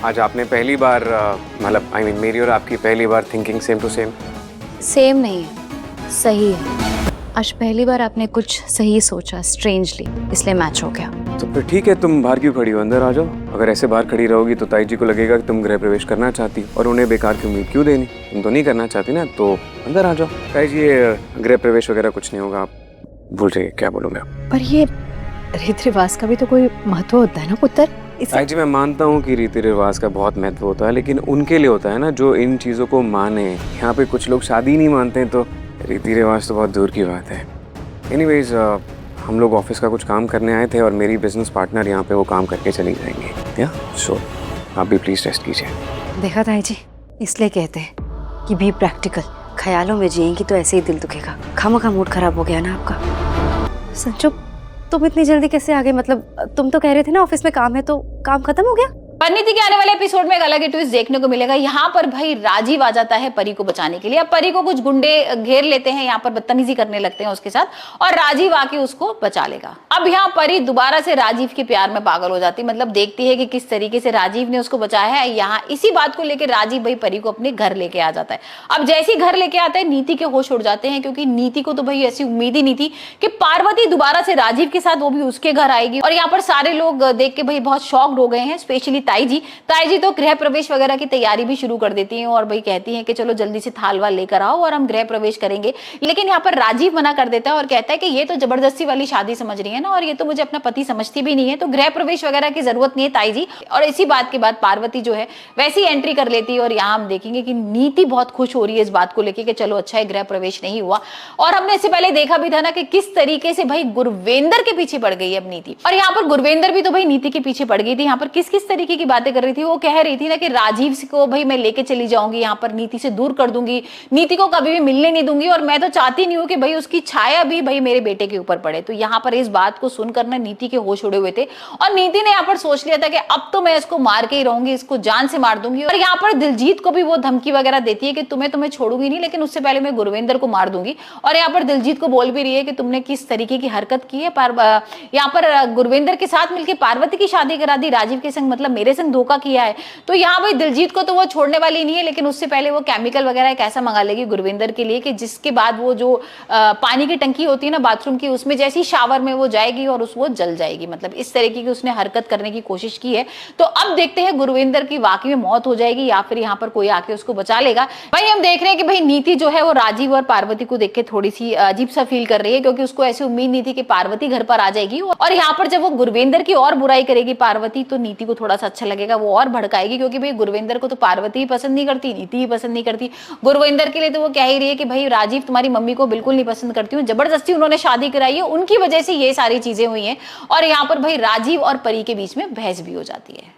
आज आपने पहली बार मतलब आई मीन मेरी और आपकी पहली बार thinking same to same. Same नहीं है, सही है। आज पहली बार आपने कुछ सही सोचा, स्ट्रेंजली, इसलिए मैच हो गया। तो फिर ठीक है, तुम बाहर क्यों खड़ी हो, अंदर आ जाओ। अगर ऐसे बाहर खड़ी रहोगी तो ताई जी को लगेगा कि तुम गृह प्रवेश करना चाहती और उन्हें बेकार की उम्मीद क्यों देनी। तुम तो नहीं करना चाहती ना, तो अंदर आ जाओ। ताई जी ये गृह प्रवेश वगैरह कुछ नहीं होगा, आप भूल जाइए क्या बोलूँ मैं। पर ये रीति रिवाज का भी तो कोई महत्व होता है ना पुत्र। ताई जी मैं मानता हूँ कि रीति रिवाज का बहुत महत्व होता है, लेकिन उनके लिए होता है ना जो इन चीज़ों को माने। यहाँ पे कुछ लोग शादी नहीं मानते हैं, तो रीति रिवाज तो बहुत दूर की बात है। एनीवेज हम लोग ऑफिस का कुछ काम करने आए थे और मेरी बिजनेस पार्टनर यहाँ पे वो काम करके चली जाएंगी। या सो आप भी प्लीज रेस्ट कीजिए। देखा ताई जी, इसलिए कहते हैं कि बी प्रैक्टिकल। ख्यालों में जिएंगी तो ऐसे ही दिल दुखेगा। खामखा मूड खराब हो गया ना आपका। संजू, तुम इतनी जल्दी कैसे आ गए? मतलब तुम तो कह रहे थे ना ऑफिस में काम है, तो काम खत्म हो गया? परिणीति के आने वाले एपिसोड में एक अलग ही ट्विस्ट देखने को मिलेगा। यहाँ पर भाई राजीव आ जाता है परी को बचाने के लिए। अब परी को कुछ गुंडे घेर लेते हैं, यहाँ पर बदतमीजी करने लगते हैं उसके साथ, और राजीव आके उसको बचा लेगा। अब यहाँ परी दोबारा से राजीव के प्यार में पागल हो जाती, मतलब देखती है कि किस तरीके से राजीव ने उसको बचाया है। यहाँ इसी बात को लेकर राजीव भाई परी को अपने घर लेके आ जाता है। अब जैसे ही घर लेके आता है, नीति के होश उड़ जाते हैं, क्योंकि नीति को तो भाई ऐसी उम्मीद ही नहीं थी कि पार्वती दोबारा से राजीव के साथ वो भी उसके घर आएगी। और यहाँ पर सारे लोग देख के भाई बहुत शॉक्ड हो गए हैं, स्पेशली ताई जी तो गृह प्रवेश वगैरह की तैयारी भी शुरू कर देती हैं और भाई कहती हैं कि चलो जल्दी से थाल वाल लेकर आओ और हम गृह प्रवेश करेंगे। लेकिन यहाँ पर राजीव मना कर देता है और कहता है कि ये तो जबरदस्ती वाली शादी समझ रही है ना, और ये तो मुझे अपना पति समझती भी नहीं है, तो गृह प्रवेश वगैरह की जरूरत नहीं है ताई जी। और इसी बात के बाद पार्वती जो है वैसी एंट्री कर लेती है। और यहाँ हम देखेंगे कि नीति बहुत खुश हो रही है इस बात को लेकर कि चलो अच्छा है गृह प्रवेश नहीं हुआ। और हमने इससे पहले देखा भी था ना कि किस तरीके से भाई गुरवेंद्र के पीछे पड़ गई है अब नीति। और यहाँ पर गुरवेंद्र भी तो भाई नीति के पीछे पड़ गई थी। यहाँ पर किस किस तरीके की बातें कर रही थी, वो कह रही थी ना कि राजीव को भाई मैं लेके चली जाऊंगी, यहाँ पर नीति से दूर कर दूंगी, नीति को कभी भी मिलने नहीं दूंगी, और मैं तो चाहती नहीं हूँ कि भाई उसकी छाया भी भाई मेरे बेटे के ऊपर पड़े। तो यहाँ पर इस बात को सुनकर ना नीति के होश उड़े हुए थे और नीति ने यहाँ पर सोच लिया था कि अब तो मैं इसको मार के ही रहूंगी, इसको जान से मार दूंगी। और यहाँ पर दिलजीत को भी वो धमकी वगैरह देती है कि तुम्हें छोड़ूंगी नहीं, लेकिन उससे पहले मैं गुरवेंद्र को मार दूंगी। और यहाँ पर दिलजीत को बोल भी रही है कि तुमने किस तरीके की हरकत की है, यहाँ पर गुरवेंद्र के साथ मिलकर पार्वती की शादी करा दी राजीव के संग, मतलब मेरे संग धोखा किया है। तो यहाँ भाई दिलजीत को तो वो छोड़ने वाली नहीं है, लेकिन उससे पहले वो केमिकल वगैरह एक ऐसा मंगा लेगी गुरविंदर के लिए कि जिसके बाद वो जो पानी की टंकी होती है ना बाथरूम की, उसमें जैसी शावर में वो जाएगी और वो जल जाएगी। मतलब इस तरीके की उसने हरकत करने की कोशिश की है। तो अब देखते हैं गुरविंदर की वाकई में मौत हो जाएगी या फिर यहाँ पर कोई आके उसको बचा लेगा। भाई हम देख रहे हैं कि भाई नीति जो है वो राजीव और पार्वती को देख के थोड़ी सी अजीब सा फील कर रही है, क्योंकि उसको ऐसी उम्मीद नहीं थी कि पार्वती घर पर आ जाएगी। और यहाँ पर जब वो गुरविंदर की और बुराई करेगी पार्वती, तो नीति को थोड़ा सा अच्छा लगेगा, वो और भड़काएगी, क्योंकि भाई गुरविंदर को तो पार्वती ही पसंद नहीं करती, नीति ही पसंद नहीं करती। गुरविंदर के लिए तो वो कह ही रही है कि भाई राजीव तुम्हारी मम्मी को बिल्कुल नहीं पसंद करती हूँ, जबरदस्ती उन्होंने शादी कराई है, उनकी वजह से ये सारी चीजें हुई हैं। और यहाँ पर भाई राजीव और परी के बीच में बहस भी हो जाती है।